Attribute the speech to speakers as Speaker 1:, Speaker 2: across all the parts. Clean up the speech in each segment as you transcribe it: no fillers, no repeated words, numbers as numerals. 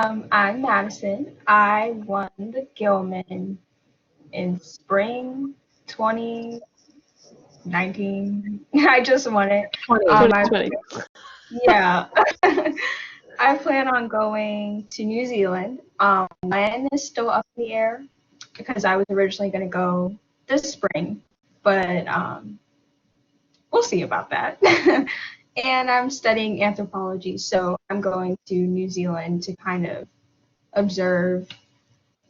Speaker 1: I'm Madison. I won the Gilman in spring 2019. I just won it.
Speaker 2: 2020.
Speaker 1: Yeah. I plan on going to New Zealand. When is still up in the air because I was originally going to go this spring, but we'll see about that. And I'm studying anthropology, so I'm going to New Zealand to kind of observe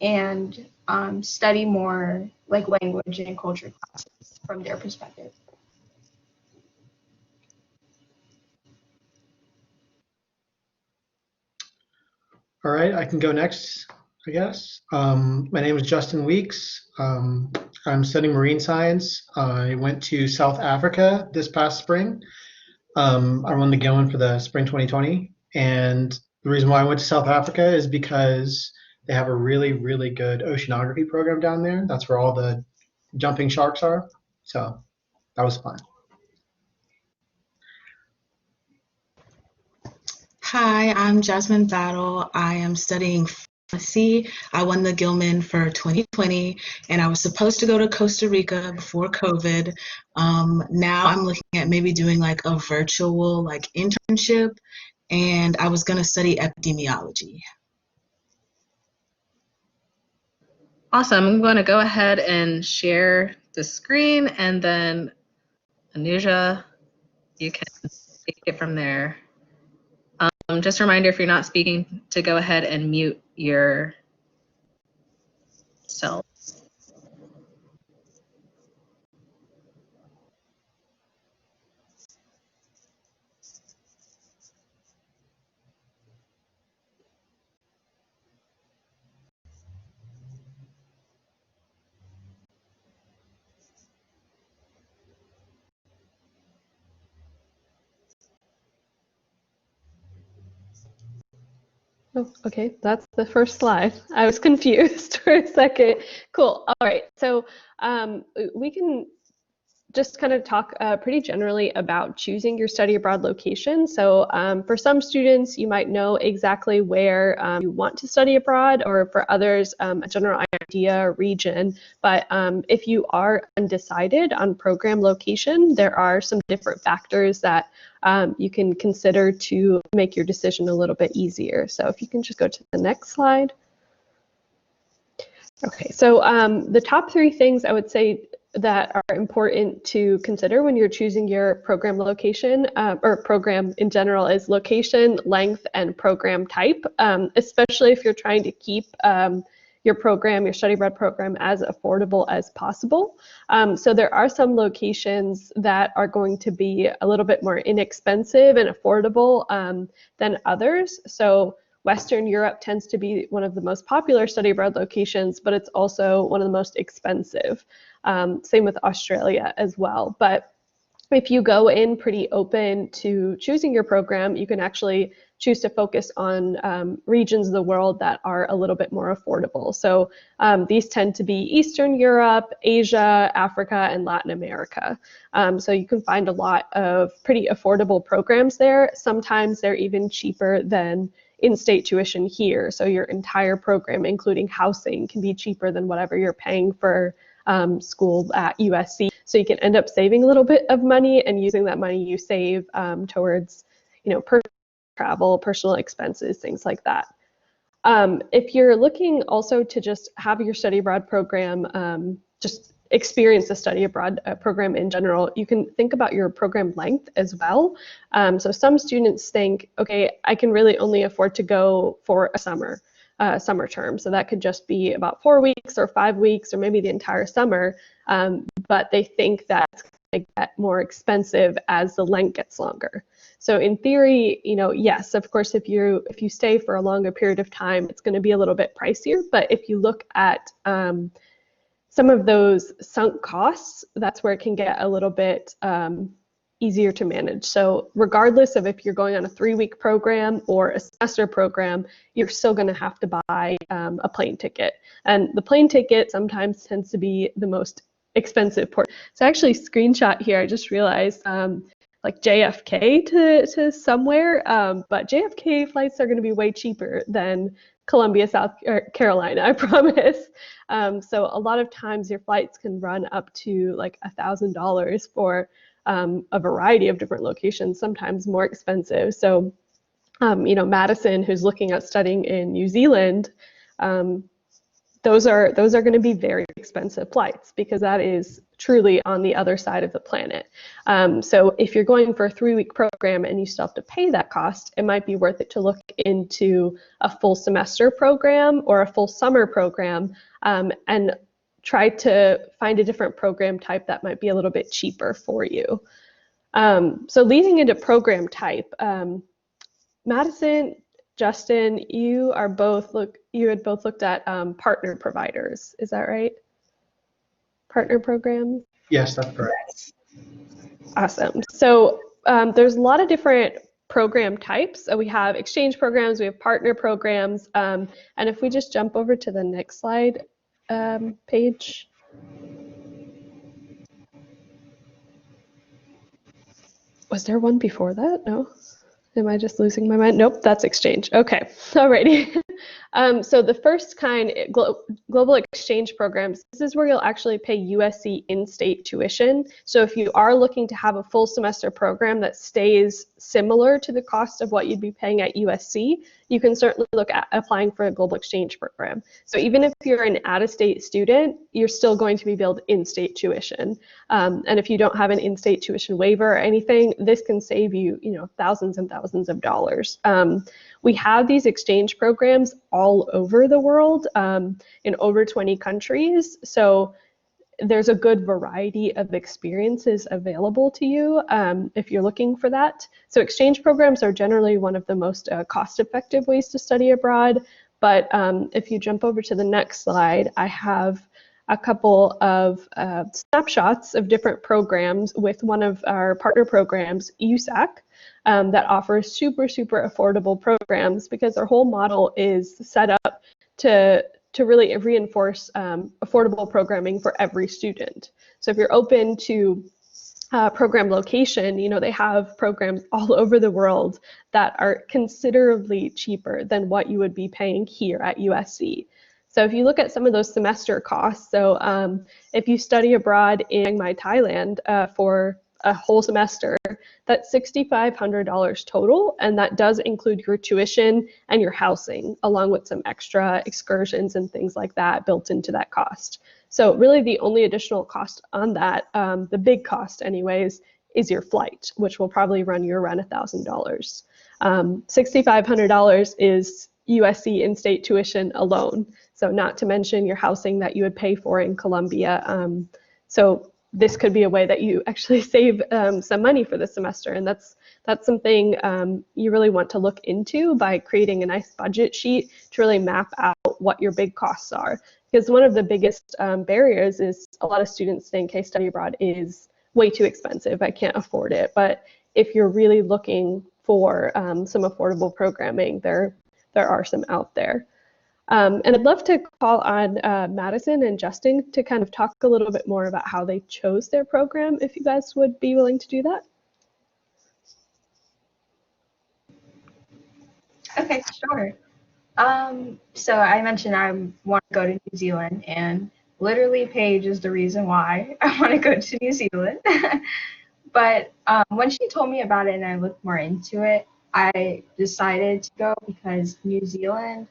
Speaker 1: and study more like language and culture classes from their perspective.
Speaker 3: All right, I can go next, I guess. My name is Justin Weeks. I'm studying marine science. I went to South Africa this past spring. I won the Gilman for the spring 2020. And the reason why I went to South Africa is because they have a really, really good oceanography program down there. That's where all the jumping sharks are. So that was fun.
Speaker 4: Hi, I'm Jasmine Battle. I am studying pharmacy. I won the Gilman for 2020, and I was supposed to go to Costa Rica before COVID. Now I'm looking at maybe doing like a virtual like internship, and I was going to study epidemiology.
Speaker 2: Awesome. I'm going to go ahead and share the screen, and then Anuja, you can take it from there. Just a reminder, if you're not speaking, to go ahead and mute yourself.
Speaker 5: Oh, okay, that's the first slide. I was confused for a second. Cool. All right, so we can just kind of talk pretty generally about choosing your study abroad location. So for some students, you might know exactly where you want to study abroad, or for others, a general idea or region. But if you are undecided on program location, there are some different factors that you can consider to make your decision a little bit easier. So if you can just go to the next slide. Okay, so the top 3 things I would say that are important to consider when you're choosing your program location or program in general is location, length, and program type, especially if you're trying to keep your program, your study abroad program, as affordable as possible. So there are some locations that are going to be a little bit more inexpensive and affordable than others. So Western Europe tends to be one of the most popular study abroad locations, but it's also one of the most expensive. Same with Australia as well. But if you go in pretty open to choosing your program, you can actually choose to focus on regions of the world that are a little bit more affordable. So these tend to be Eastern Europe, Asia, Africa, and Latin America. So you can find a lot of pretty affordable programs there. Sometimes they're even cheaper than in-state tuition here. So your entire program, including housing, can be cheaper than whatever you're paying for school at USC. So you can end up saving a little bit of money and using that money you save towards, personal travel, personal expenses, things like that. If you're looking also to just have your study abroad program, just experience the study abroad program in general, you can think about your program length as well. So some students think, okay, I can really only afford to go for a summer term. So that could just be about 4 weeks or 5 weeks or maybe the entire summer. But they think that it's going to get more expensive as the length gets longer. So in theory, yes, of course, if you stay for a longer period of time, it's going to be a little bit pricier. But if you look at some of those sunk costs, that's where it can get a little bit easier to manage. So regardless of if you're going on a 3-week program or a semester program, you're still going to have to buy a plane ticket. And the plane ticket sometimes tends to be the most expensive part. So I actually screenshot here, I just realized like JFK to somewhere, but JFK flights are going to be way cheaper than Columbia, South Carolina, I promise. So a lot of times your flights can run up to like $1,000 for a variety of different locations, sometimes more expensive. So, Madison, who's looking at studying in New Zealand, those are going to be very expensive flights because that is truly on the other side of the planet. So if you're going for a 3-week program and you still have to pay that cost, it might be worth it to look into a full semester program or a full summer program, and try to find a different program type that might be a little bit cheaper for you. So leading into program type, Madison, Justin, you had both looked at partner providers. Is that right? Partner programs?
Speaker 3: Yes, that's correct.
Speaker 5: Awesome. So there's a lot of different program types. So we have exchange programs, we have partner programs, and if we just jump over to the next slide page. Was there one before that? No? Am I just losing my mind? Nope, that's exchange. Okay, alrighty. So the first kind, global exchange programs, this is where you'll actually pay USC in-state tuition. So if you are looking to have a full semester program that stays similar to the cost of what you'd be paying at USC, you can certainly look at applying for a global exchange program. So even if you're an out-of-state student, you're still going to be billed in-state tuition. And if you don't have an in-state tuition waiver or anything, this can save you, thousands and thousands of dollars. We have these exchange programs all over the world, in over 20 countries. So there's a good variety of experiences available to you if you're looking for that. So exchange programs are generally one of the most cost-effective ways to study abroad. But if you jump over to the next slide, I have a couple of snapshots of different programs with one of our partner programs, USAC, that offers super, super affordable programs because their whole model is set up to really reinforce affordable programming for every student. So if you're open to program location, they have programs all over the world that are considerably cheaper than what you would be paying here at USC. So if you look at some of those semester costs, so if you study abroad in Chiang Mai, Thailand for a whole semester, that's $6,500 total, and that does include your tuition and your housing, along with some extra excursions and things like that built into that cost. So really the only additional cost on that, the big cost anyways, is your flight, which will probably run you around $1,000. $6,500 is USC in-state tuition alone, so not to mention your housing that you would pay for in Columbia. So this could be a way that you actually save some money for the semester, and that's something you really want to look into by creating a nice budget sheet to really map out what your big costs are. Because one of the biggest barriers is a lot of students think, hey, study abroad is way too expensive, I can't afford it. But if you're really looking for some affordable programming, there are some out there. And I'd love to call on Madison and Justin to kind of talk a little bit more about how they chose their program, if you guys would be willing to do that.
Speaker 1: Okay, sure. So I mentioned I want to go to New Zealand, and literally Paige is the reason why I want to go to New Zealand. But when she told me about it and I looked more into it, I decided to go because New Zealand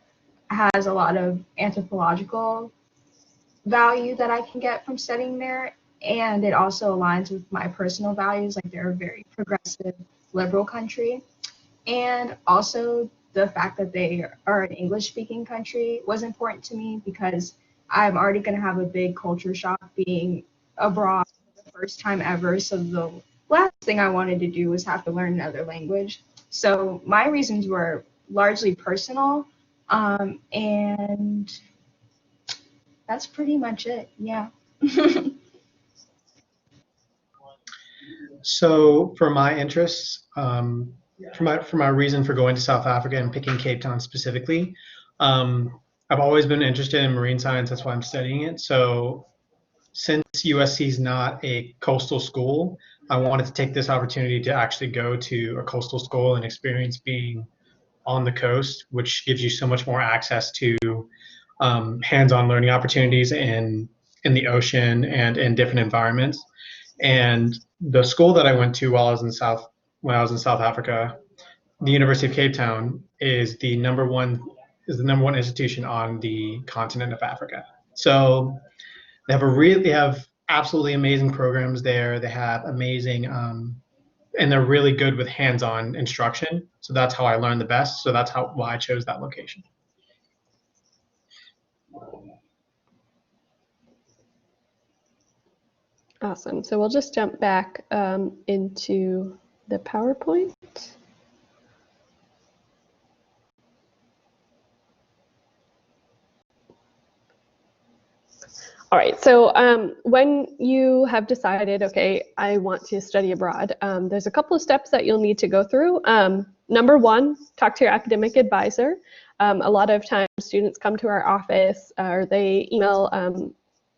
Speaker 1: has a lot of anthropological value that I can get from studying there, and it also aligns with my personal values. Like, they're a very progressive, liberal country, and also the fact that they are an English-speaking country was important to me because I'm already going to have a big culture shock being abroad for the first time ever. So the last thing I wanted to do was have to learn another language. So my reasons were largely personal, and that's pretty much it. Yeah.
Speaker 3: So for my interests, for my reason for going to South Africa and picking Cape Town specifically, I've always been interested in marine science. That's why I'm studying it. So since USC is not a coastal school, I wanted to take this opportunity to actually go to a coastal school and experience being on the coast, which gives you so much more access to hands-on learning opportunities in the ocean and in different environments. And the school that I went to when I was in South Africa, the University of Cape Town is the number one institution on the continent of Africa. So they have absolutely amazing programs there. They have amazing and they're really good with hands-on instruction. So that's how I learned the best. So that's why I chose that location.
Speaker 5: Awesome. So we'll just jump back into the PowerPoint. All right, so when you have decided, okay, I want to study abroad, there's a couple of steps that you'll need to go through. Number one, talk to your academic advisor. A lot of times students come to our office or they email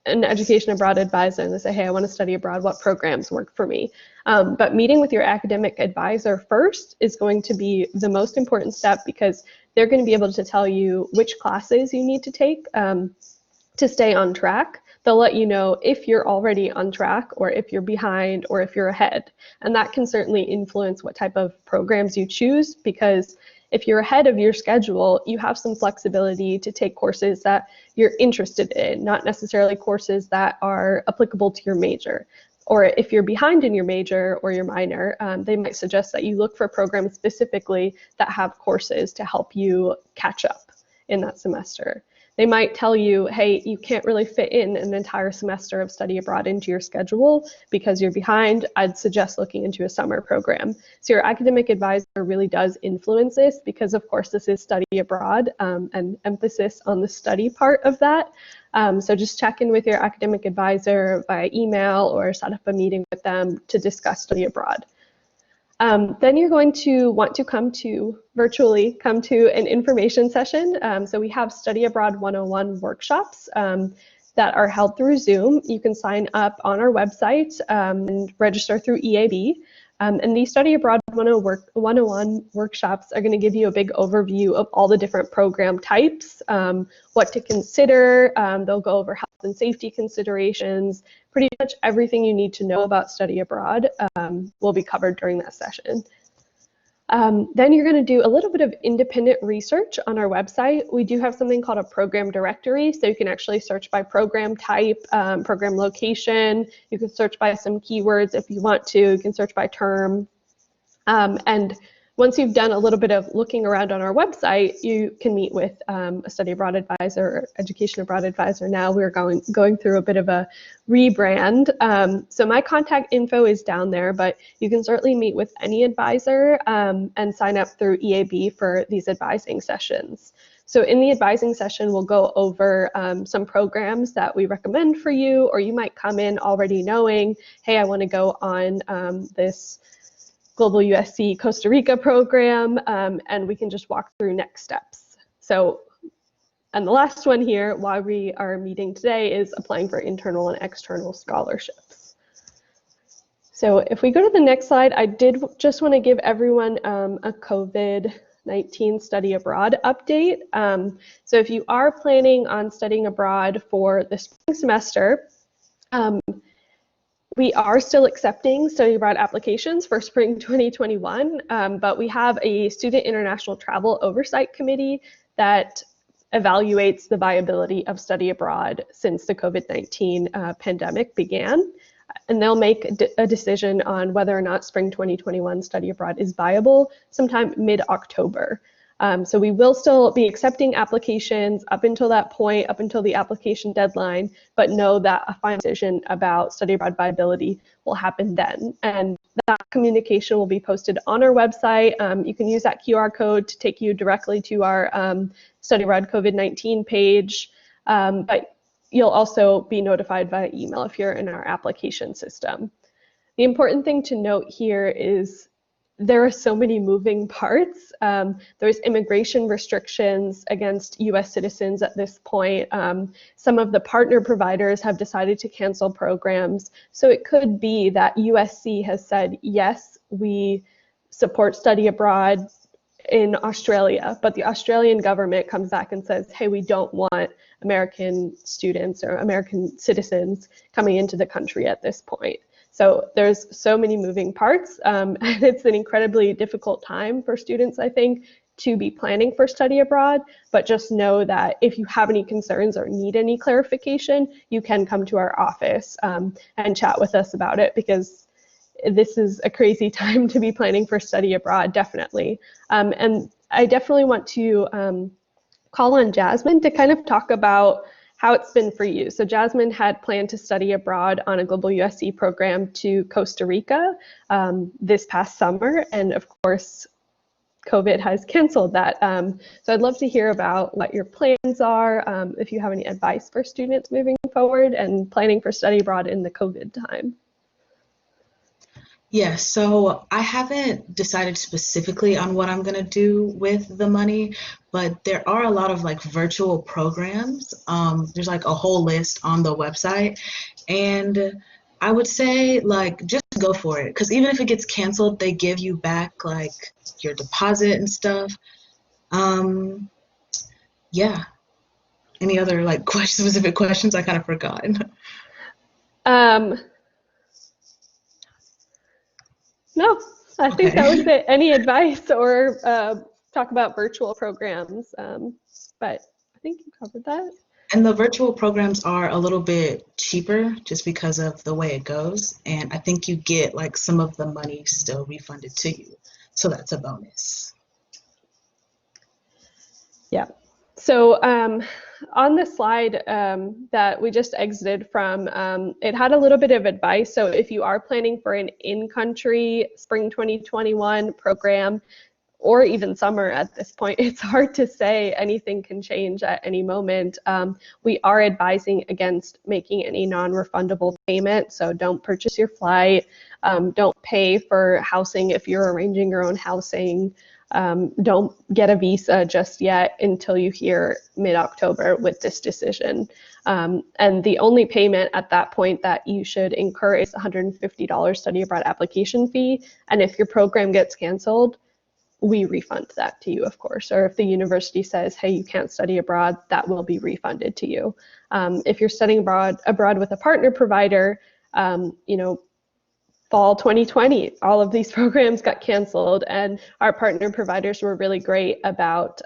Speaker 5: an education abroad advisor and they say, hey, I want to study abroad, what programs work for me? But meeting with your academic advisor first is going to be the most important step because they're going to be able to tell you which classes you need to take to stay on track. They'll let you know if you're already on track or if you're behind or if you're ahead. And that can certainly influence what type of programs you choose, because if you're ahead of your schedule, you have some flexibility to take courses that you're interested in, not necessarily courses that are applicable to your major. Or if you're behind in your major or your minor, they might suggest that you look for programs specifically that have courses to help you catch up in that semester. They might tell you, hey, you can't really fit in an entire semester of study abroad into your schedule because you're behind. I'd suggest looking into a summer program. So your academic advisor really does influence this because, of course, this is study abroad and emphasis on the study part of that. So just check in with your academic advisor via email or set up a meeting with them to discuss study abroad. Then you're going to want to virtually come to an information session. So we have Study Abroad 101 workshops that are held through Zoom. You can sign up on our website and register through EAB. And these Study Abroad 101 workshops are going to give you a big overview of all the different program types, what to consider. They'll go over health and safety considerations. Pretty much everything you need to know about study abroad will be covered during that session. Then you're going to do a little bit of independent research on our website. We do have something called a program directory, so you can actually search by program type, program location. You can search by some keywords if you want to. You can search by term. And once you've done a little bit of looking around on our website, you can meet with a study abroad advisor or education abroad advisor. Now we're going through a bit of a rebrand. So my contact info is down there, but you can certainly meet with any advisor and sign up through EAB for these advising sessions. So in the advising session, we'll go over some programs that we recommend for you, or you might come in already knowing, hey, I want to go on this Global USC Costa Rica program, and we can just walk through next steps. So, and the last one here, why we are meeting today, is applying for internal and external scholarships. So if we go to the next slide, I did just want to give everyone a COVID-19 study abroad update. So if you are planning on studying abroad for the spring semester, we are still accepting study abroad applications for spring 2021, but we have a Student International Travel Oversight Committee that evaluates the viability of study abroad since the COVID-19 pandemic began. And they'll make a decision on whether or not spring 2021 study abroad is viable sometime mid-October. So we will still be accepting applications up until that point, up until the application deadline, but know that a final decision about study abroad viability will happen then. And that communication will be posted on our website. You can use that QR code to take you directly to our study abroad COVID-19 page, but you'll also be notified via email if you're in our application system. The important thing to note here is there are so many moving parts. There's immigration restrictions against US citizens at this point. Some of the partner providers have decided to cancel programs. So it could be that USC has said, yes, we support study abroad in Australia, but the Australian government comes back and says, hey, we don't want American students or American citizens coming into the country at this point. So there's so many moving parts, and it's an incredibly difficult time for students, I think, to be planning for study abroad, but just know that if you have any concerns or need any clarification, you can come to our office and chat with us about it, because this is a crazy time to be planning for study abroad, definitely. And I definitely want to call on Jasmine to kind of talk about how it's been for you. So Jasmine had planned to study abroad on a global USC program to Costa Rica this past summer, and of course, COVID has canceled that. So I'd love to hear about what your plans are, if you have any advice for students moving forward and planning for study abroad in the COVID time.
Speaker 4: Yeah, so I haven't decided specifically on what I'm gonna do with the money, but there are a lot of like virtual programs. There's like a whole list on the website, and I would say like just go for it, because even if it gets canceled, they give you back like your deposit and stuff. Yeah. Any other like specific questions? I kind of forgot.
Speaker 5: No, I think that was it. Any advice or talk about virtual programs, but I think you covered that.
Speaker 4: And the virtual programs are a little bit cheaper just because of the way it goes. And I think you get like some of the money still refunded to you. So that's a bonus.
Speaker 5: Yeah. So on the slide that we just exited from, it had a little bit of advice. So if you are planning for an in-country spring 2021 program, or even summer at this point, it's hard to say. Anything can change at any moment. We are advising against making any non-refundable payment. So don't purchase your flight. Don't pay for housing if you're arranging your own housing. Don't get a visa just yet until you hear mid-October with this decision. And the only payment at that point that you should incur is $150 study abroad application fee. And if your program gets canceled, we refund that to you, of course. Or if the university says, hey, you can't study abroad, that will be refunded to you. If you're studying abroad with a partner provider, fall 2020, all of these programs got canceled, and our partner providers were really great about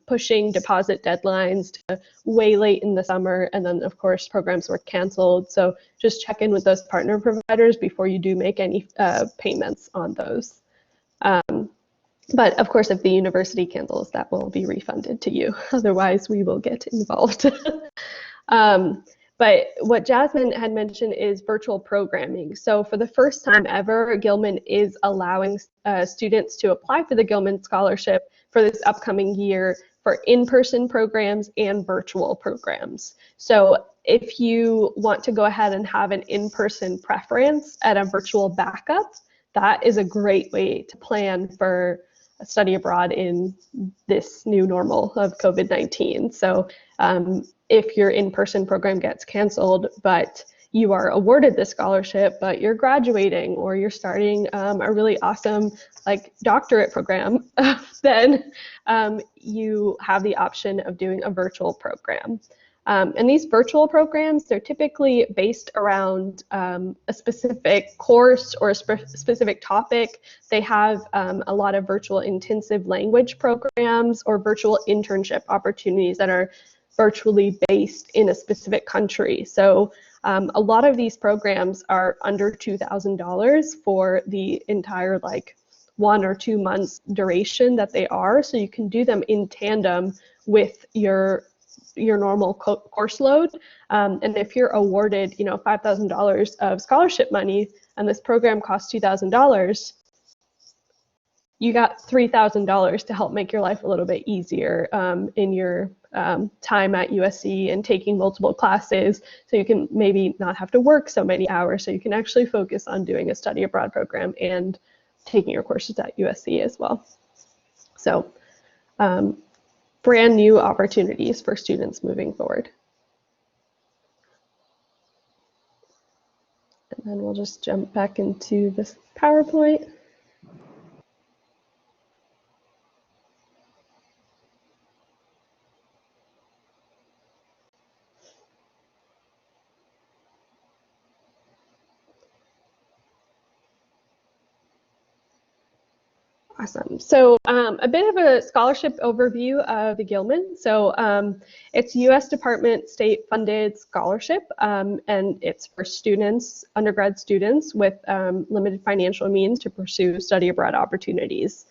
Speaker 5: pushing deposit deadlines to way late in the summer, and then of course programs were canceled. So just check in with those partner providers before you do make any payments on those. But of course, if the university cancels, that will be refunded to you. Otherwise, we will get involved. But what Jasmine had mentioned is virtual programming. So for the first time ever, Gilman is allowing students to apply for the Gilman Scholarship for this upcoming year for in-person programs and virtual programs. So if you want to go ahead and have an in-person preference at a virtual backup, that is a great way to plan for study abroad in this new normal of COVID-19. So if your in-person program gets canceled, but you are awarded the scholarship, but you're graduating or you're starting a really awesome like doctorate program, then you have the option of doing a virtual program. And these virtual programs, they're typically based around a specific course or a specific topic. They have a lot of virtual intensive language programs or virtual internship opportunities that are virtually based in a specific country. So a lot of these programs are under $2,000 for the entire like 1 or 2 months duration that they are. So you can do them in tandem with your normal course load. And if you're awarded, $5,000 of scholarship money and this program costs $2,000, you got $3,000 to help make your life a little bit easier in your time at USC and taking multiple classes, so you can maybe not have to work so many hours, so you can actually focus on doing a study abroad program and taking your courses at USC as well. So brand new opportunities for students moving forward. And then we'll just jump back into this PowerPoint. Awesome. So a bit of a scholarship overview of the Gilman. So it's U.S. Department state funded scholarship, and it's for students, undergrad students with limited financial means to pursue study abroad opportunities.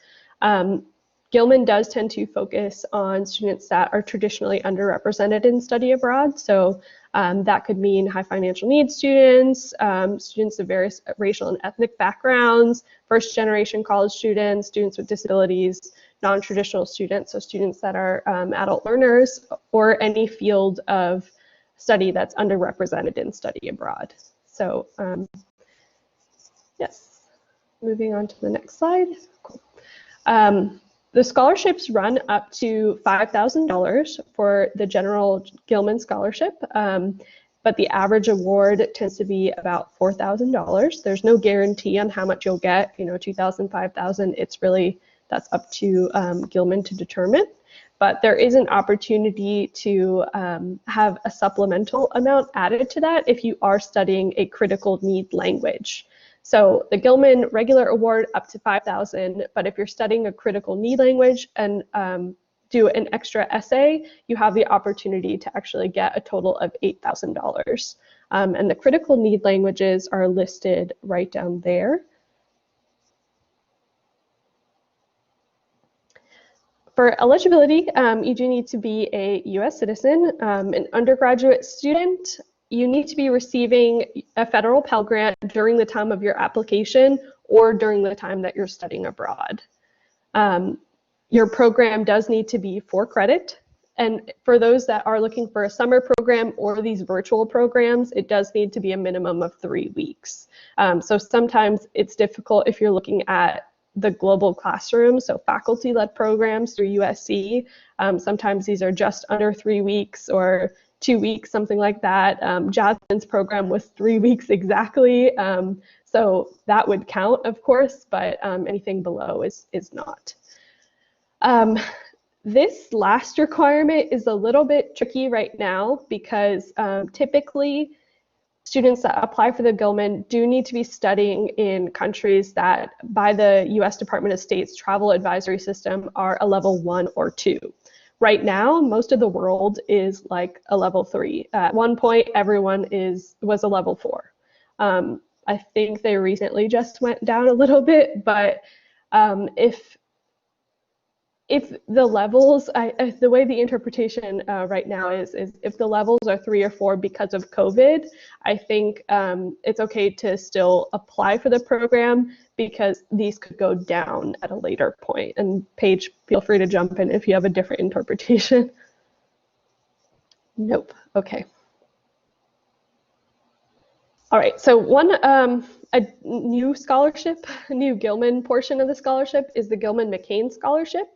Speaker 5: Gilman does tend to focus on students that are traditionally underrepresented in study abroad. So that could mean high financial needs students, students of various racial and ethnic backgrounds, first generation college students, students with disabilities, non-traditional students, so students that are adult learners, or any field of study that's underrepresented in study abroad. So yes, moving on to the next slide. Cool. The scholarships run up to $5,000 for the general Gilman scholarship, but the average award tends to be about $4,000. There's no guarantee on how much you'll get, you know, $2,000, $5,000. It's really, that's up to Gilman to determine. But there is an opportunity to have a supplemental amount added to that if you are studying a critical need language. So the Gilman regular award up to $5,000, but if you're studying a critical need language and do an extra essay, you have the opportunity to actually get a total of $8,000. And the critical need languages are listed right down there. For eligibility, you do need to be a US citizen, an undergraduate student. You need to be receiving a federal Pell Grant during the time of your application or during the time that you're studying abroad. Your program does need to be 4 credit. And for those that are looking for a summer program or these virtual programs, it does need to be a minimum of 3 weeks. So sometimes it's difficult if you're looking at the global classroom, so faculty-led programs through USC. Sometimes these are just under 3 weeks or 2 weeks, something like that. Jasmine's program was 3 weeks exactly, so that would count, of course, but anything below is not. This last requirement is a little bit tricky right now because typically students that apply for the Gilman do need to be studying in countries that by the US Department of State's travel advisory system are a level 1 or 2. Right now, most of the world is like a level 3. At one point, everyone was a level 4. I think they recently just went down a little bit, but if the levels, the way the interpretation right now is if the levels are 3 or 4 because of COVID, I think it's okay to still apply for the program because these could go down at a later point. And Paige, feel free to jump in if you have a different interpretation. Nope. Okay. All right, so a new scholarship, a new Gilman portion of the scholarship is the GILMAN-MCCAIN scholarship.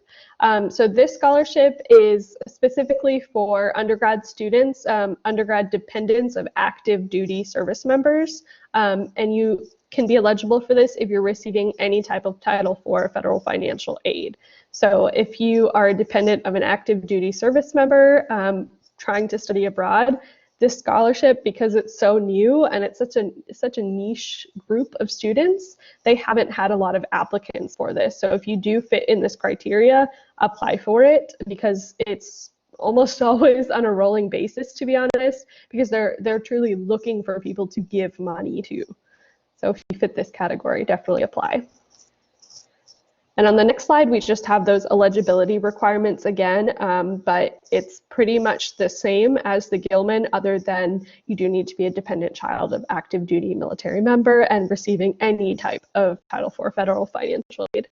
Speaker 5: So this scholarship is specifically for undergrad students, undergrad dependents of active duty service members, and you can be eligible for this if you're receiving any type of Title IV federal financial aid. So if you are a dependent of an active duty service member trying to study abroad, this scholarship, because it's so new and it's such a niche group of students, they haven't had a lot of applicants for this. So if you do fit in this criteria, apply for it because it's almost always on a rolling basis, to be honest, because they're truly looking for people to give money to. So if you fit this category, definitely apply. And on the next slide, we just have those eligibility requirements again, but it's pretty much the same as the Gilman, other than you do need to be a dependent child of active duty military member and receiving any type of Title IV federal financial aid.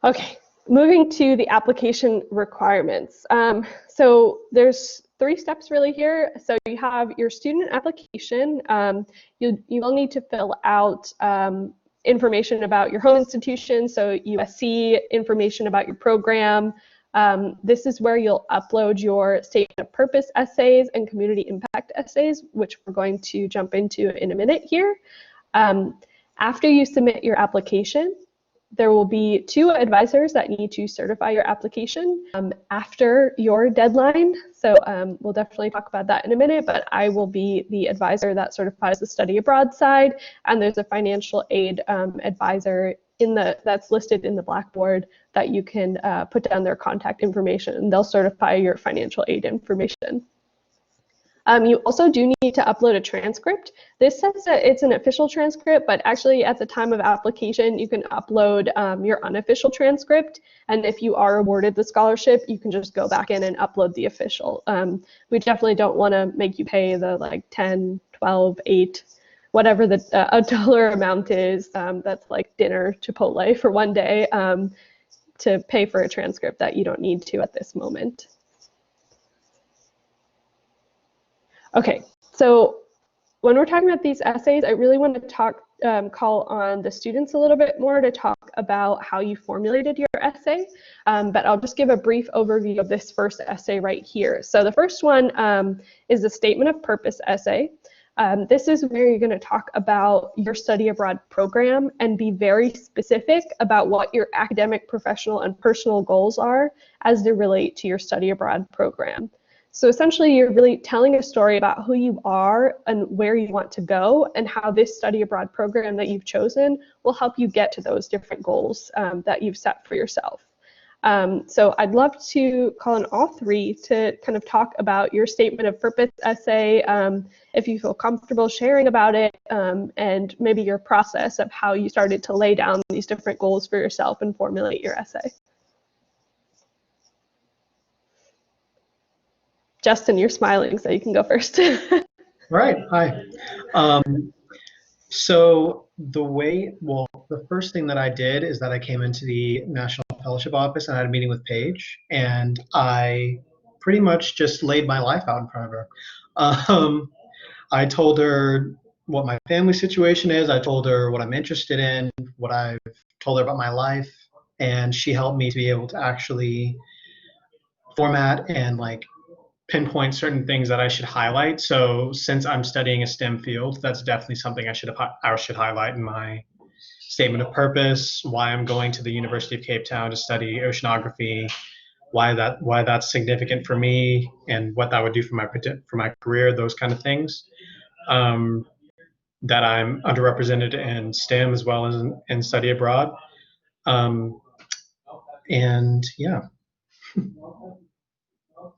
Speaker 5: Okay, moving to the application requirements. So there's three steps really here. So you have your student application. You will need to fill out information about your home institution, so USC, information about your program. This is where you'll upload your statement of purpose essays and community impact essays, which we're going to jump into in a minute here. After you submit your application, there will be 2 advisors that need to certify your application after your deadline. So we'll definitely talk about that in a minute, but I will be the advisor that certifies the study abroad side, and there's a financial aid advisor that's listed in the Blackboard that you can put down their contact information, and they'll certify your financial aid information. You also do need to upload a transcript. This says that it's an official transcript, but actually at the time of application, you can upload your unofficial transcript. And if you are awarded the scholarship, you can just go back in and upload the official. We definitely don't want to make you pay the like 10, 12, 8, whatever the a dollar amount is. That's like dinner Chipotle for one day to pay for a transcript that you don't need to at this moment. Okay, so when we're talking about these essays, I really want to call on the students a little bit more to talk about how you formulated your essay, but I'll just give a brief overview of this first essay right here. So the first one is a statement of purpose essay. This is where you're going to talk about your study abroad program and be very specific about what your academic, professional, and personal goals are as they relate to your study abroad program. So essentially, you're really telling a story about who you are and where you want to go, and how this study abroad program that you've chosen will help you get to those different goals that you've set for yourself. So I'd love to call on all 3 to kind of talk about your statement of purpose essay, if you feel comfortable sharing about it, and maybe your process of how you started to lay down these different goals for yourself and formulate your essay. Justin, you're smiling, so you can go first.
Speaker 3: All right. Hi. So the first thing that I did is that I came into the National Fellowship Office and I had a meeting with Paige, and I pretty much just laid my life out in front of her. I told her what my family situation is. I told her what I'm interested in, what I've told her about my life, and she helped me to be able to actually format and like pinpoint certain things that I should highlight. So since I'm studying a STEM field, that's definitely something I should highlight in my statement of purpose, why I'm going to the University of Cape Town to study oceanography, why that's significant for me, and what that would do for my career, those kind of things. That I'm underrepresented in STEM as well as in study abroad. And yeah,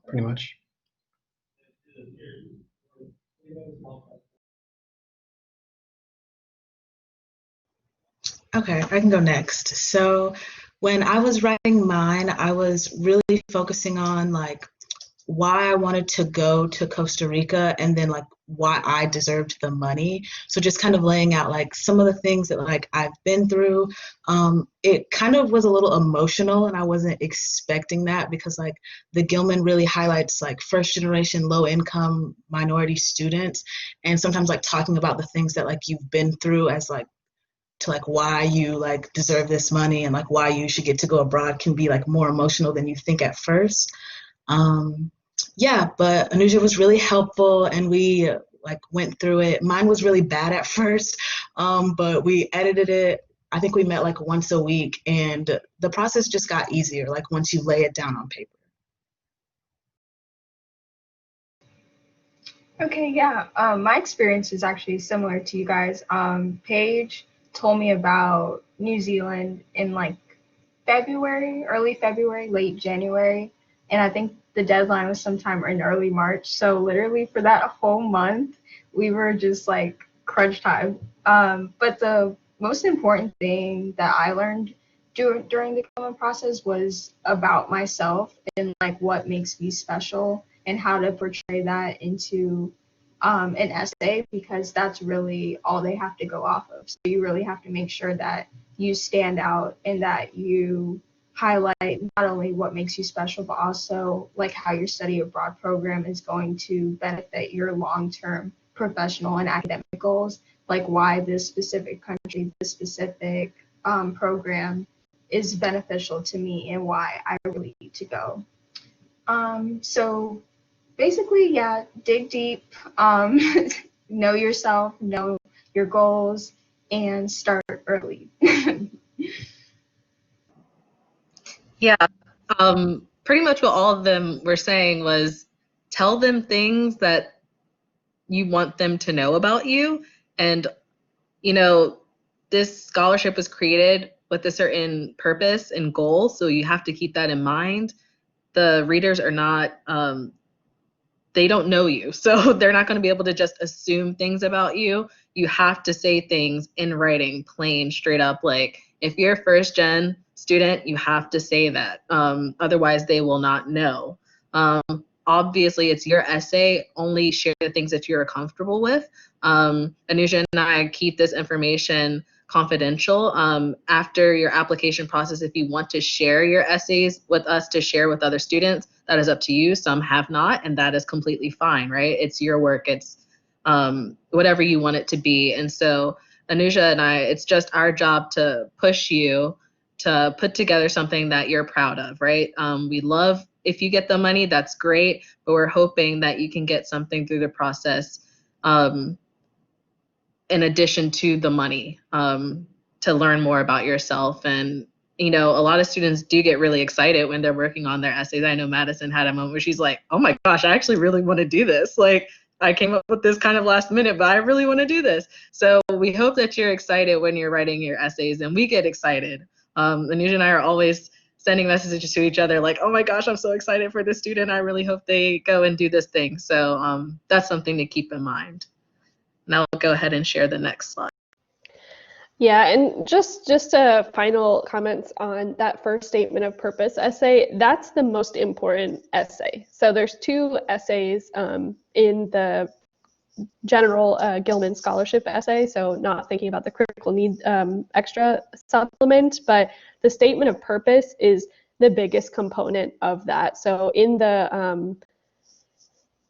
Speaker 3: pretty much.
Speaker 4: Okay, I can go next. So when I was writing mine, I was really focusing on like why I wanted to go to Costa Rica and then like why I deserved the money. So just kind of laying out like some of the things that like I've been through. It kind of was a little emotional and I wasn't expecting that because like the Gilman really highlights like first generation low income minority students, and sometimes like talking about the things that like you've been through as like to like why you like deserve this money and like why you should get to go abroad can be like more emotional than you think at first. Yeah, but Anuja was really helpful and we like went through it. Mine was really bad at first, but we edited it. I think we met like once a week and the process just got easier like once you lay it down on paper.
Speaker 1: Okay, yeah. My experience is actually similar to you guys. Paige told me about New Zealand in like February, early February, late January, and I think the deadline was sometime in early March. So literally for that whole month, we were just like crunch time. But the most important thing that I learned during the Gilman process was about myself and like what makes me special and how to portray that into an essay, because that's really all they have to go off of. So you really have to make sure that you stand out and that you highlight not only what makes you special, but also like how your study abroad program is going to benefit your long-term professional and academic goals, like why this specific country, this specific program is beneficial to me and why I really need to go. So basically, yeah, dig deep, know yourself, know your goals, and start early.
Speaker 2: Yeah, pretty much what all of them were saying was tell them things that you want them to know about you. And, you know, this scholarship was created with a certain purpose and goal, so you have to keep that in mind. The readers are not, they don't know you, so they're not going to be able to just assume things about you. You have to say things in writing, plain, straight up. Like if you're a first gen student, you have to say that. Otherwise, they will not know. Obviously, it's your essay. Only share the things that you're comfortable with. Anuja and I keep this information confidential. After your application process, if you want to share your essays with us to share with other students, that is up to you. Some have not, and that is completely fine, right? It's your work. It's whatever you want it to be. And so Anuja and I, it's just our job to push you to put together something that you're proud of, right? We love if you get the money, that's great, but we're hoping that you can get something through the process in addition to the money, to learn more about yourself. And, you know, a lot of students do get really excited when they're working on their essays. I know Madison had a moment where she's like, oh my gosh, I actually really want to do this. Like, I came up with this kind of last minute, but I really want to do this. So we hope that you're excited when you're writing your essays, and we get excited. Anuja and I are always sending messages to each other like, oh my gosh, I'm so excited for this student. I really hope they go and do this thing. So that's something to keep in mind. Now I'll go ahead and share the next slide.
Speaker 5: Yeah, and just final comments on that first statement of purpose essay. That's the most important essay. So there's two essays in the general Gilman scholarship essay, so not thinking about the critical need extra supplement, but the statement of purpose is the biggest component of that. So in the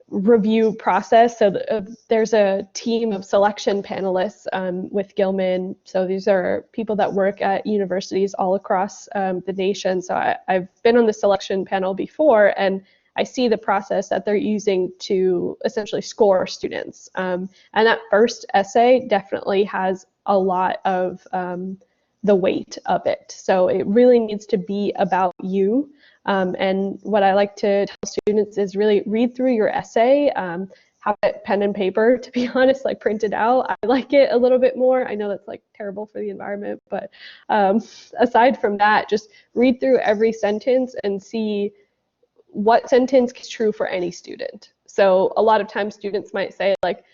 Speaker 5: review process, so there's a team of selection panelists with Gilman. So these are people that work at universities all across the nation. So I've been on the selection panel before, and I see the process that they're using to essentially score students. And that first essay definitely has a lot of the weight of it. So it really needs to be about you. And what I like to tell students is really read through your essay, have it pen and paper, to be honest, like printed out. I like it a little bit more. I know that's like terrible for the environment, but aside from that, just read through every sentence and see what sentence is true for any student. So a lot of times students might say like,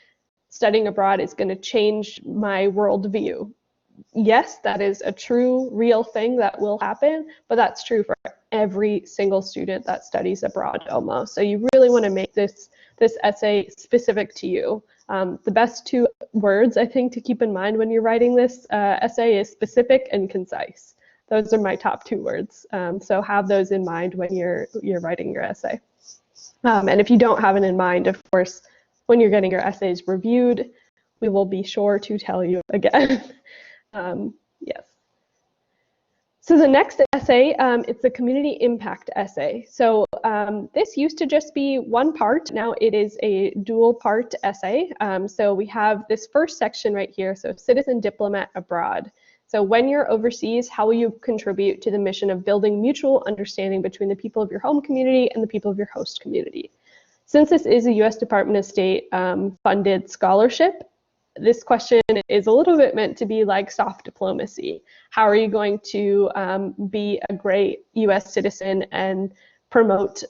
Speaker 5: studying abroad is going to change my worldview. Yes, that is a true, real thing that will happen, but that's true for every single student that studies abroad almost. So you really want to make this essay specific to you. The best two words I think to keep in mind when you're writing this essay is specific and concise. Those are my top two words. So have those in mind when you're writing your essay. And if you don't have it in mind, of course, when you're getting your essays reviewed, we will be sure to tell you again. Yes. So the next essay, it's a community impact essay. So this used to just be one part. Now it is a dual part essay. So we have this first section right here. So citizen diplomat abroad. So when you're overseas, how will you contribute to the mission of building mutual understanding between the people of your home community and the people of your host community? Since this is a U.S. Department of State funded scholarship, this question is a little bit meant to be like soft diplomacy. How are you going to be a great U.S. citizen and promote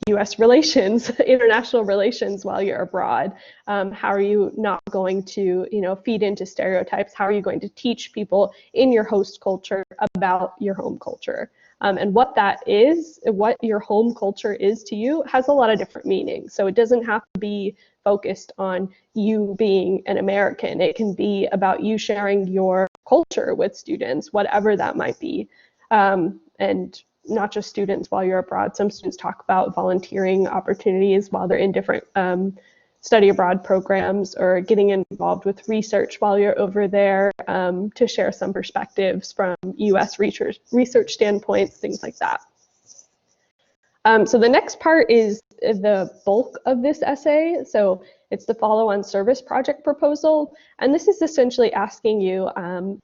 Speaker 5: U.S. relations, international relations while you're abroad? How are you not going to, feed into stereotypes? How are you going to teach people in your host culture about your home culture? And what that is, what your home culture is to you, has a lot of different meanings. So it doesn't have to be focused on you being an American. It can be about you sharing your culture with students, whatever that might be. and not just students while you're abroad. Some students talk about volunteering opportunities while they're in different study abroad programs, or getting involved with research while you're over there, to share some perspectives from US research standpoints, things like that. So the next part is the bulk of this essay. So it's the follow-on service project proposal. And this is essentially asking you,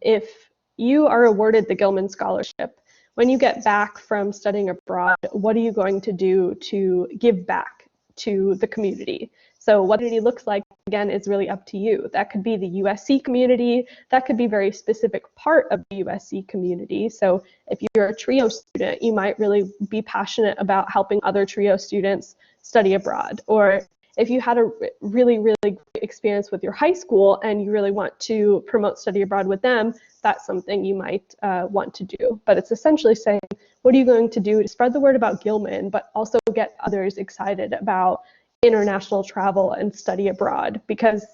Speaker 5: if you are awarded the Gilman Scholarship, when you get back from studying abroad, what are you going to do to give back to the community? So what community looks like, again, is really up to you. That could be the USC community. That could be a very specific part of the USC community. So if you're a TRIO student, you might really be passionate about helping other TRIO students study abroad. Or if you had a really, really great experience with your high school and you really want to promote study abroad with them, that's something you might want to do. But it's essentially saying, what are you going to do to spread the word about Gilman, but also get others excited about international travel and study abroad? Because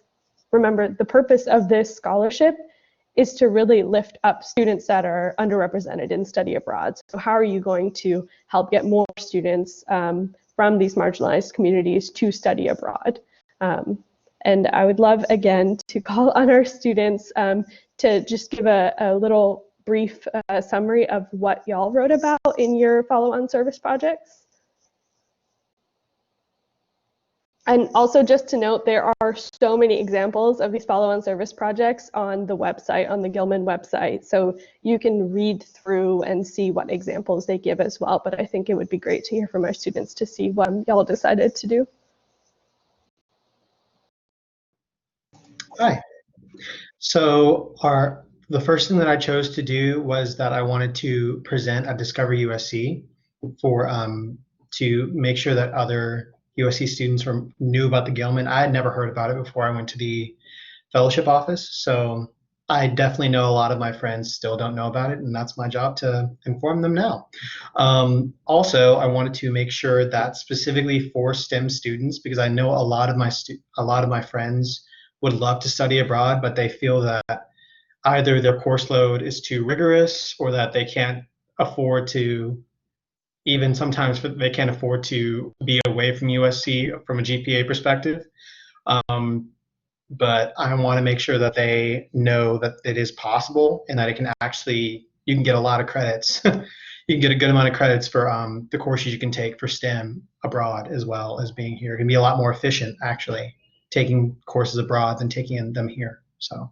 Speaker 5: remember, the purpose of this scholarship is to really lift up students that are underrepresented in study abroad. So how are you going to help get more students from these marginalized communities to study abroad? And I would love, again, to call on our students to just give a little brief summary of what y'all wrote about in your follow-on service projects. And also just to note, there are so many examples of these follow-on service projects on the website, on the Gilman website. So you can read through and see what examples they give as well. But I think it would be great to hear from our students to see what y'all decided to do.
Speaker 3: Hi. So the first thing that I chose to do was that I wanted to present at Discover USC for to make sure that other USC students knew about the Gilman. I had never heard about it before I went to the fellowship office, so I definitely know a lot of my friends still don't know about it, and that's my job to inform them now. Also, I wanted to make sure that specifically for STEM students, because I know a lot of my friends would love to study abroad, but they feel that either their course load is too rigorous or that they can't afford to, even sometimes they can't afford to be away from USC from a GPA perspective. But I want to make sure that they know that it is possible and that it can actually, you can get a lot of credits. You can get a good amount of credits for the courses you can take for STEM abroad as well as being here. It can be a lot more efficient, actually, taking courses abroad than taking them here. So,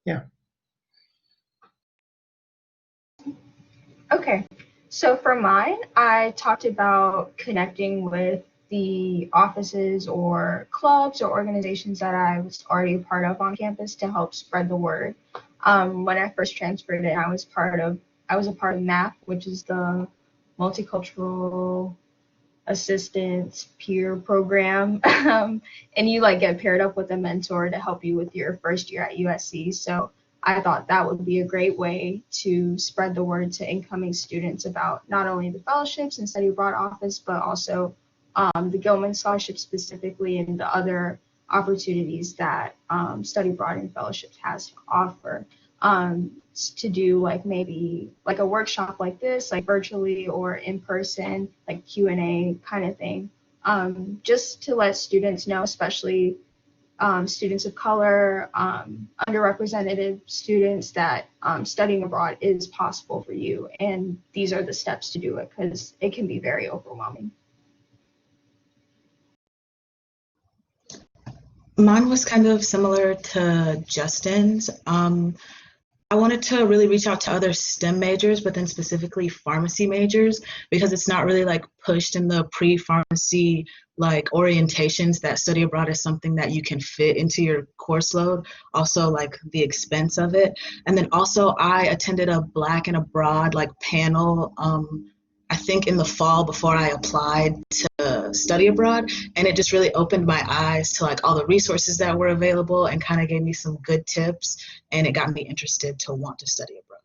Speaker 3: yeah.
Speaker 1: Okay, so for mine, I talked about connecting with the offices or clubs or organizations that I was already a part of on campus to help spread the word. When I first transferred in, I was a part of MAP, which is the Multicultural Assistance Peer Program, and you get paired up with a mentor to help you with your first year at USC. So I thought that would be a great way to spread the word to incoming students about not only the fellowships and study abroad office, but also the Gilman Scholarship specifically and the other opportunities that study abroad and fellowships has to offer. To do maybe a workshop like this, virtually or in person, Q&A kind of thing, just to let students know, especially students of color, underrepresented students, that studying abroad is possible for you, and these are the steps to do it, because it can be very overwhelming.
Speaker 4: Mine was kind of similar to Justin's. I wanted to really reach out to other STEM majors, but then specifically pharmacy majors, because it's not really pushed in the pre-pharmacy orientations that study abroad is something that you can fit into your course load. Also the expense of it. And then also I attended a Black and Abroad panel, I think in the fall before I applied to study abroad, and it just really opened my eyes to all the resources that were available and kind of gave me some good tips, and it got me interested to want to study abroad.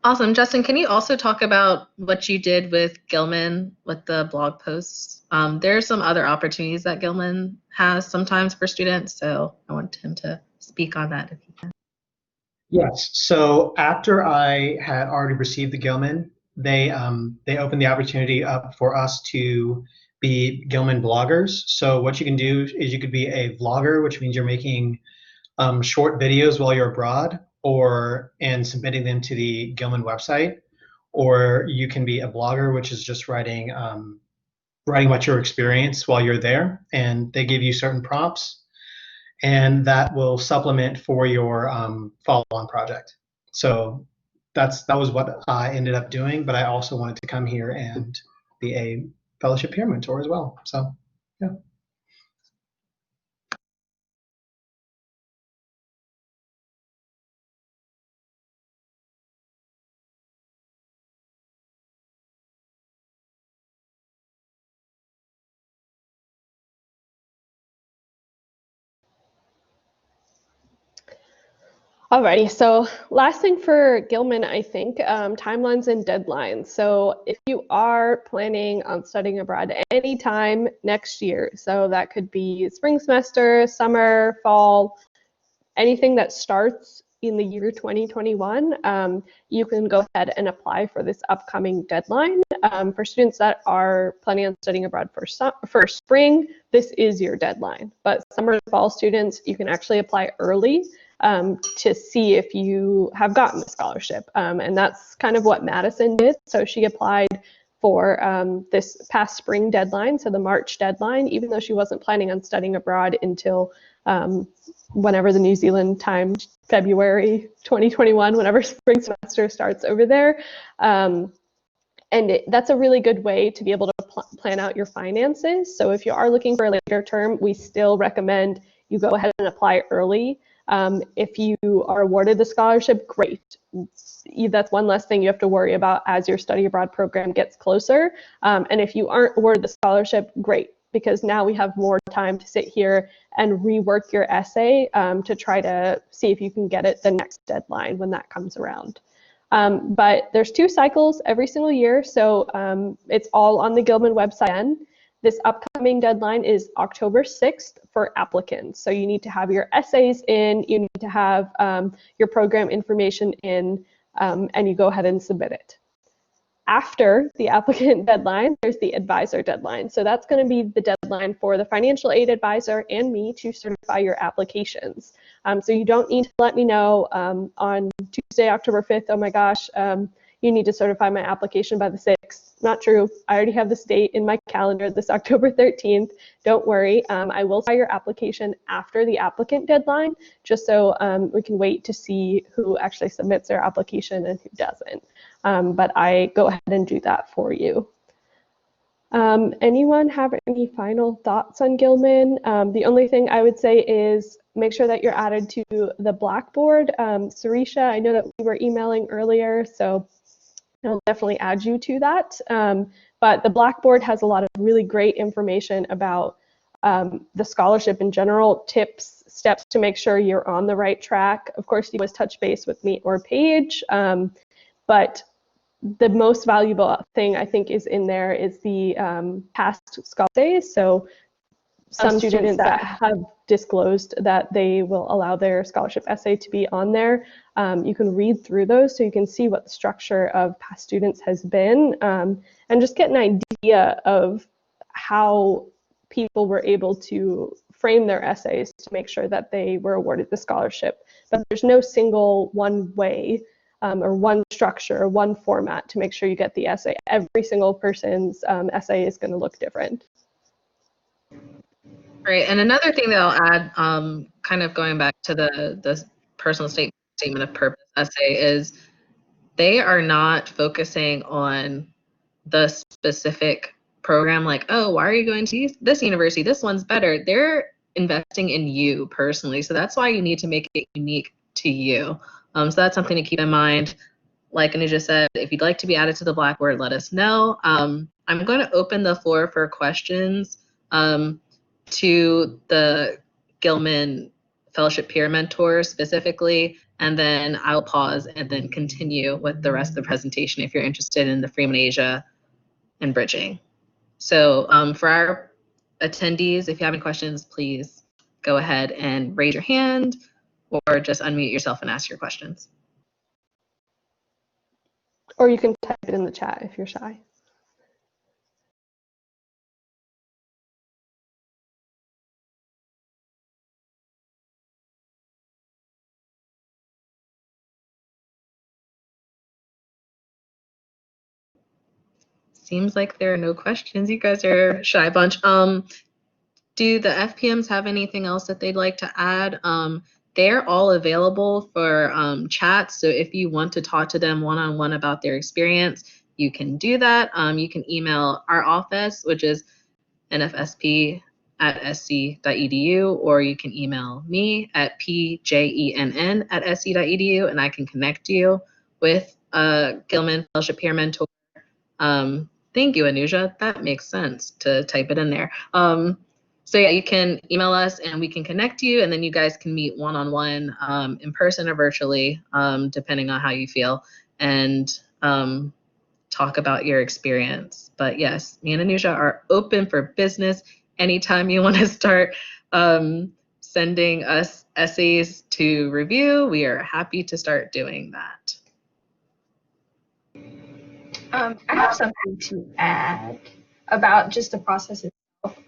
Speaker 2: Awesome. Justin, can you also talk about what you did with Gilman with the blog posts? There are some other opportunities that Gilman has sometimes for students, so I want him to speak on that if he can.
Speaker 3: Yes. So after I had already received the Gilman, they opened the opportunity up for us to be Gilman bloggers. So what you can do is you could be a vlogger, which means you're making short videos while you're abroad, or and submitting them to the Gilman website, or you can be a blogger, which is just writing about your experience while you're there, and they give you certain prompts, and that will supplement for your follow-on project. So that was what I ended up doing, but I also wanted to come here and be a fellowship peer mentor as well. So yeah.
Speaker 5: Alrighty, so last thing for Gilman, I think, timelines and deadlines. So if you are planning on studying abroad anytime next year, so that could be spring semester, summer, fall, anything that starts in the year 2021, you can go ahead and apply for this upcoming deadline. For students that are planning on studying abroad for spring, this is your deadline. But summer and fall students, you can actually apply early to see if you have gotten the scholarship. And that's kind of what Madison did. So she applied for this past spring deadline, so the March deadline, even though she wasn't planning on studying abroad until whenever the New Zealand time, February 2021, whenever spring semester starts over there. And that's a really good way to be able to plan out your finances. So if you are looking for a later term, we still recommend you go ahead and apply early. If you are awarded the scholarship, great. That's one less thing you have to worry about as your study abroad program gets closer. And if you aren't awarded the scholarship, great, because now we have more time to sit here and rework your essay to try to see if you can get it the next deadline when that comes around. But there's 2 cycles every single year, so it's all on the Gilman website. This upcoming deadline is October 6th for applicants. So you need to have your essays in, you need to have your program information in, and you go ahead and submit it. After the applicant deadline, there's the advisor deadline. So that's going to be the deadline for the financial aid advisor and me to certify your applications. So you don't need to let me know on Tuesday, October 5th, oh my gosh, you need to certify my application by the 6th. Not true. I already have this date in my calendar, this October 13th. Don't worry. I will certify your application after the applicant deadline, just so we can wait to see who actually submits their application and who doesn't. But I go ahead and do that for you. Anyone have any final thoughts on Gilman? The only thing I would say is make sure that you're added to the Blackboard. Sarisha, I know that we were emailing earlier, so I'll definitely add you to that. But the Blackboard has a lot of really great information about the scholarship in general, tips, steps to make sure you're on the right track. Of course, you always touch base with me or Paige, but the most valuable thing I think is in there is the past scholarship days. So some students that have disclosed that they will allow their scholarship essay to be on there. You can read through those so you can see what the structure of past students has been and just get an idea of how people were able to frame their essays to make sure that they were awarded the scholarship. But there's no single one way or one structure or one format to make sure you get the essay. Every single person's essay is going to look different.
Speaker 2: Right, and another thing that I'll add, kind of going back to the personal statement of purpose essay, is they are not focusing on the specific program, like, oh, why are you going to this university? This one's better. They're investing in you personally, so that's why you need to make it unique to you. So that's something to keep in mind. Like Anuja said, if you'd like to be added to the Blackboard, let us know. I'm going to open the floor for questions to the Gilman Fellowship Peer Mentor specifically, and then I'll pause and then continue with the rest of the presentation if you're interested in the Freeman-ASIA and bridging. So for our attendees, if you have any questions, please go ahead and raise your hand or just unmute yourself and ask your questions.
Speaker 5: Or you can type it in the chat if you're shy.
Speaker 2: Seems like there are no questions. You guys are a shy bunch. Do the FPMs have anything else that they'd like to add? They're all available for chats. So if you want to talk to them one-on-one about their experience, you can do that. You can email our office, which is nfsp@sc.edu, or you can email me at pjenn@sc.edu, and I can connect you with a Gilman Fellowship Peer Mentor. Thank you, Anuja. That makes sense to type it in there. So yeah, you can email us and we can connect you, and then you guys can meet one-on-one in person or virtually, depending on how you feel, and talk about your experience. But yes, me and Anuja are open for business. Anytime you want to start sending us essays to review, we are happy to start doing that.
Speaker 1: I have something to add about just the process itself.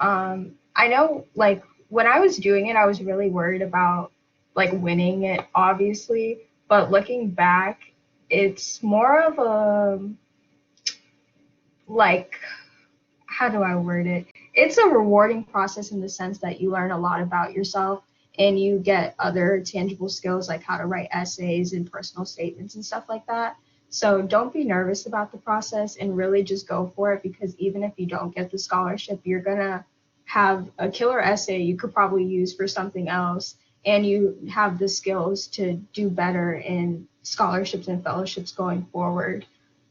Speaker 1: I know, like, when I was doing it, I was really worried about, like, winning it, obviously. But looking back, it's more of a, like, how do I word it? It's a rewarding process in the sense that you learn a lot about yourself and you get other tangible skills like how to write essays and personal statements and stuff like that. So don't be nervous about the process and really just go for it, because even if you don't get the scholarship, you're gonna have a killer essay you could probably use for something else, and you have the skills to do better in scholarships and fellowships going forward.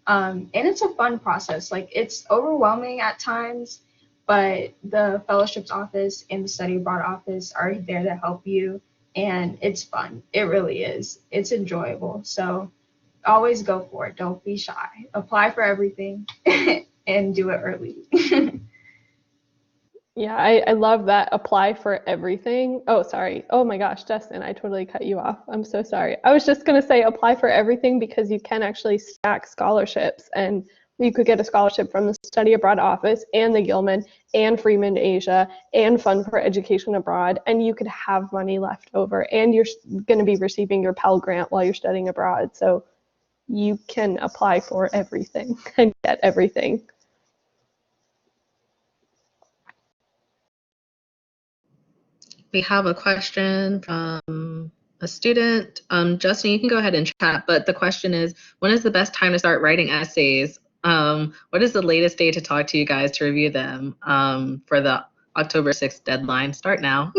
Speaker 1: And it's a fun process. Like, it's overwhelming at times, but the fellowships office and the study abroad office are there to help you, and it's fun. It really is. It's enjoyable. So always go for it. Don't be shy. Apply for everything and do it early.
Speaker 5: Yeah, I love that. Apply for everything. Oh, sorry. Oh my gosh, Justin, I totally cut you off. I'm so sorry. I was just going to say apply for everything, because you can actually stack scholarships, and you could get a scholarship from the Study Abroad Office and the Gilman and Freeman-ASIA and Fund for Education Abroad, and you could have money left over, and you're going to be receiving your Pell Grant while you're studying abroad. So you can apply for everything and get everything.
Speaker 2: We have a question from a student. Justin, you can go ahead and chat, but the question is, when is the best time to start writing essays? What is the latest day to talk to you guys to review them for the October 6th deadline? Start now.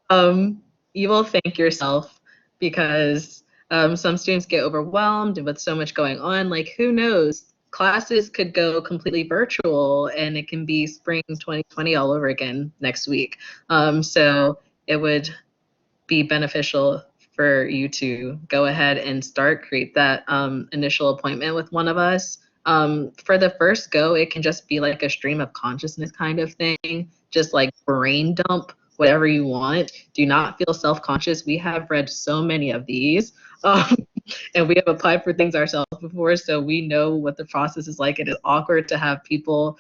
Speaker 2: You will thank yourself, because some students get overwhelmed with so much going on. Like, who knows? Classes could go completely virtual and it can be spring 2020 all over again next week. So it would be beneficial for you to go ahead and create that initial appointment with one of us. For the first go, it can just be like a stream of consciousness kind of thing, just like brain dump whatever you want. Do not feel self-conscious. We have read so many of these. And we have applied for things ourselves before, so we know what the process is like. It is awkward to have people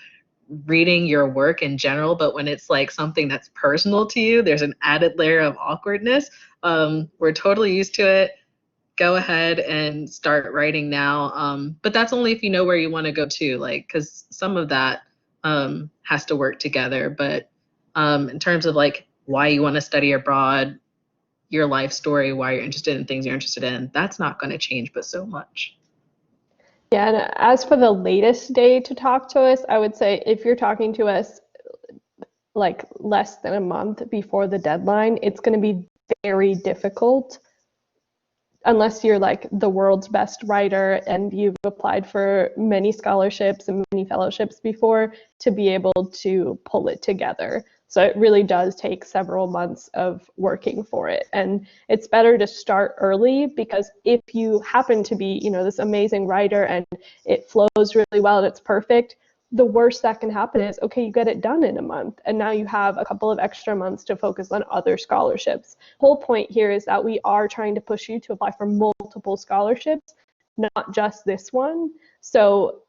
Speaker 2: reading your work in general, but when it's like something that's personal to you, there's an added layer of awkwardness. We're totally used to it. Go ahead and start writing now. But that's only if you know where you want to go to, like, because some of that has to work together. But in terms of like why you want to study abroad, your life story, why you're interested in things you're interested in, that's not going to change but so much.
Speaker 5: Yeah, and as for the latest day to talk to us, I would say if you're talking to us like less than a month before the deadline, it's going to be very difficult, unless you're like the world's best writer and you've applied for many scholarships and many fellowships before, to be able to pull it together. So it really does take several months of working for it. And it's better to start early, because if you happen to be, this amazing writer and it flows really well and it's perfect, the worst that can happen is, okay, you get it done in a month, and now you have a couple of extra months to focus on other scholarships. Whole point here is that we are trying to push you to apply for multiple scholarships, not just this one. So,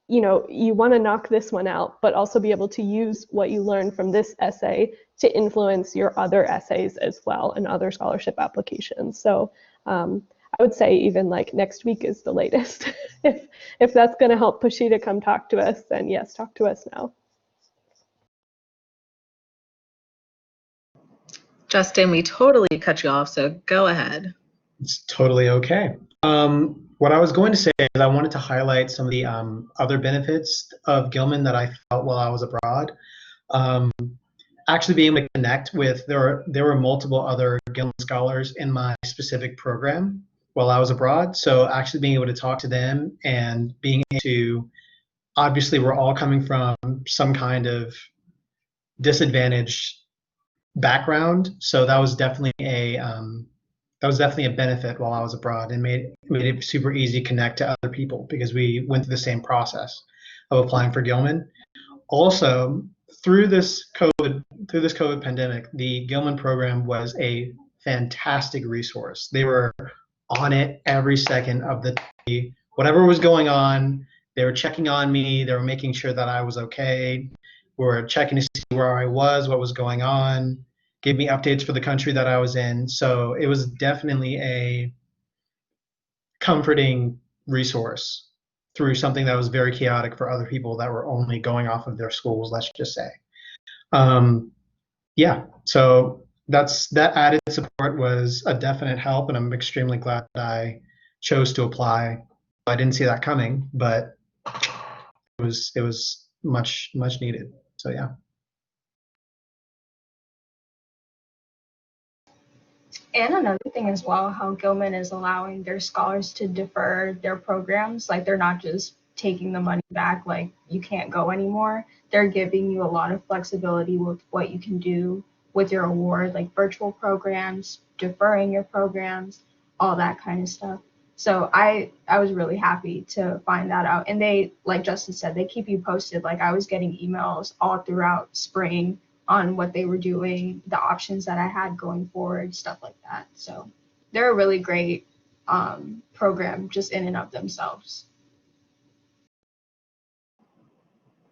Speaker 5: you know, you want to knock this one out, but also be able to use what you learned from this essay to influence your other essays as well and other scholarship applications. So I would say even like next week is the latest. if that's going to help push you to come talk to us, then yes, talk to us now.
Speaker 2: Justin, we totally cut you off, so go ahead.
Speaker 3: It's totally okay. What I was going to say is I wanted to highlight some of the other benefits of Gilman that I felt while I was abroad. Actually being able to connect with, there were multiple other Gilman scholars in my specific program while I was abroad. So actually being able to talk to them and being able to, obviously we're all coming from some kind of disadvantaged background. So that was definitely a benefit while I was abroad, and made it super easy to connect to other people because we went through the same process of applying for Gilman. Also, through this COVID pandemic, the Gilman program was a fantastic resource. They were on it every second of the day. Whatever was going on, they were checking on me. They were making sure that I was okay. We were checking to see where I was, what was going on, gave me updates for the country that I was in. So it was definitely a comforting resource through something that was very chaotic for other people that were only going off of their schools, let's just say. Yeah, so that added support was a definite help, and I'm extremely glad that I chose to apply. I didn't see that coming, but it was much needed. So yeah.
Speaker 1: And another thing as well, how Gilman is allowing their scholars to defer their programs. Like they're not just taking the money back, like you can't go anymore. They're giving you a lot of flexibility with what you can do with your award, like virtual programs, deferring your programs, all that kind of stuff. So I was really happy to find that out. And they, like Justin said, they keep you posted. Like I was getting emails all throughout spring on what they were doing, the options that I had going forward, stuff like that. So they're a really great program just in and of themselves.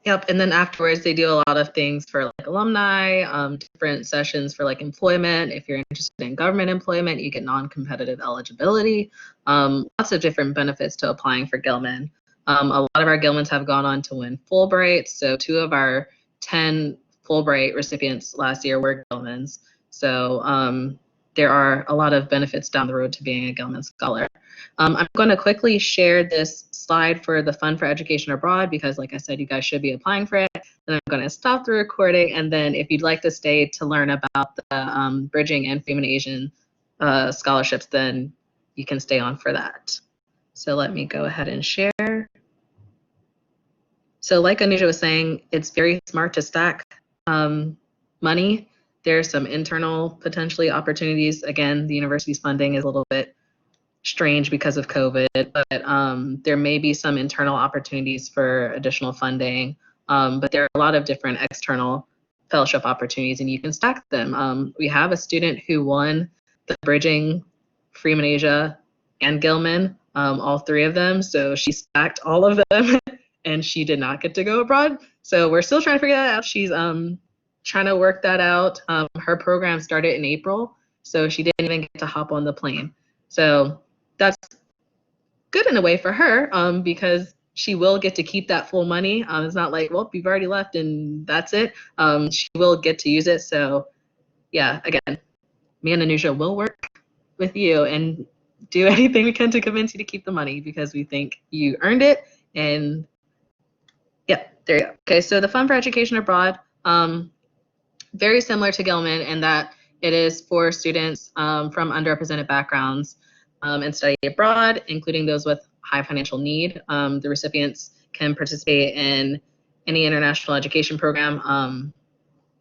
Speaker 2: Yep, and then afterwards they do a lot of things for like alumni, different sessions for like employment. If you're interested in government employment, you get non-competitive eligibility. Lots of different benefits to applying for Gilman. A lot of our Gilmans have gone on to win Fulbright. So 2 of our 10 Fulbright recipients last year were Gilmans. So there are a lot of benefits down the road to being a Gilman scholar. I'm going to quickly share this slide for the Fund for Education Abroad because, like I said, you guys should be applying for it. And I'm going to stop the recording. And then if you'd like to stay to learn about the Bridging and Freeman-ASIAN scholarships, then you can stay on for that. So let me go ahead and share. So like Anuja was saying, it's very smart to stack money. There's some internal potentially opportunities. Again, the university's funding is a little bit strange because of COVID, but there may be some internal opportunities for additional funding. But there are a lot of different external fellowship opportunities, and you can stack them. We have a student who won the Bridging, Freeman-ASIA, and Gilman, all 3 of them. So she stacked all of them, and she did not get to go abroad. So we're still trying to figure that out. She's trying to work that out. Her program started in April, so she didn't even get to hop on the plane. So that's good in a way for her because she will get to keep that full money. It's not like, well, you've already left and that's it. She will get to use it. So yeah, again, me and Anuja will work with you and do anything we can to convince you to keep the money because we think you earned it. And yeah, there you go. Okay, so the Fund for Education Abroad, very similar to Gilman in that it is for students from underrepresented backgrounds and study abroad, including those with high financial need. The recipients can participate in any international education program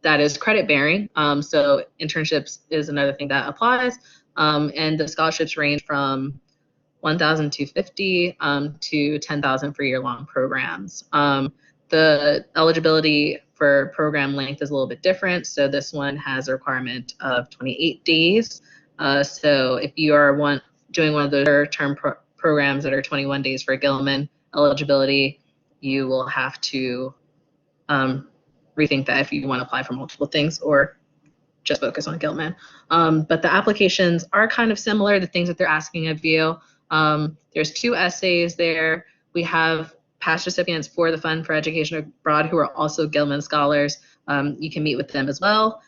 Speaker 2: that is credit bearing. So internships is another thing that applies. And the scholarships range from $1,250 to $10,000 for year-long programs. The eligibility for program length is a little bit different. So this one has a requirement of 28 days. So if you are doing one of those term programs that are 21 days for Gilman eligibility, you will have to rethink that if you want to apply for multiple things or just focus on Gilman. But the applications are kind of similar, the things that they're asking of you. There's 2 essays there. We have past recipients for the Fund for Education Abroad who are also Gilman scholars. You can meet with them as well.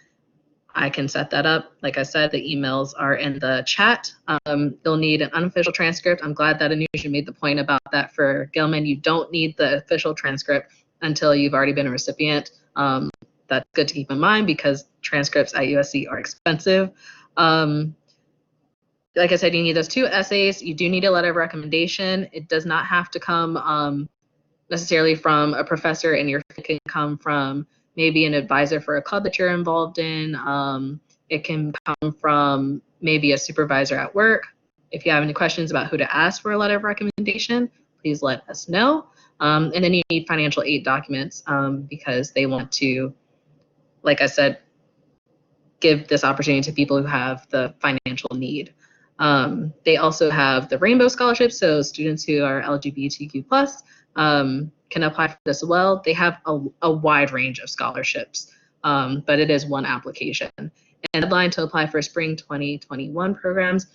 Speaker 2: I can set that up. Like I said, the emails are in the chat. You'll need an unofficial transcript. I'm glad that Anusha made the point about that for Gilman. You don't need the official transcript until you've already been a recipient. That's good to keep in mind because transcripts at USC are expensive. Like I said, you need those 2 essays. You do need a letter of recommendation. It does not have to come necessarily from a professor, and it can come from maybe an advisor for a club that you're involved in. It can come from maybe a supervisor at work. If you have any questions about who to ask for a letter of recommendation, please let us know. And then you need financial aid documents because they want to, like I said, give this opportunity to people who have the financial need. They also have the Rainbow Scholarship, so students who are LGBTQ+, can apply for this as well. They have a wide range of scholarships, but it is one application. And the deadline to apply for spring 2021 programs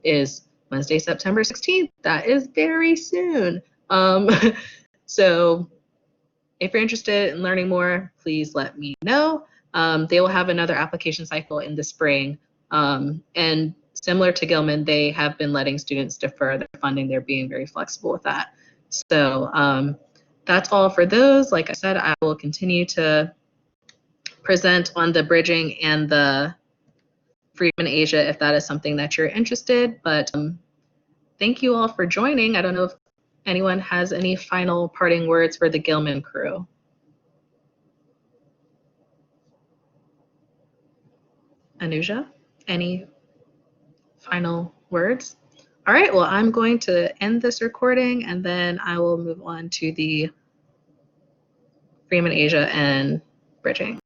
Speaker 2: is Wednesday, September 16th. That is very soon. So if you're interested in learning more, please let me know. They will have another application cycle in the spring. And similar to Gilman, they have been letting students defer their funding. They're being very flexible with that. So that's all for those. Like I said, I will continue to present on the bridging and the Freeman-ASIA if that is something that you're interested. But thank you all for joining. I don't know if anyone has any final parting words for the Gilman crew. Anuja, any final words? All right, well, I'm going to end this recording and then I will move on to the Freeman-ASIA and bridging.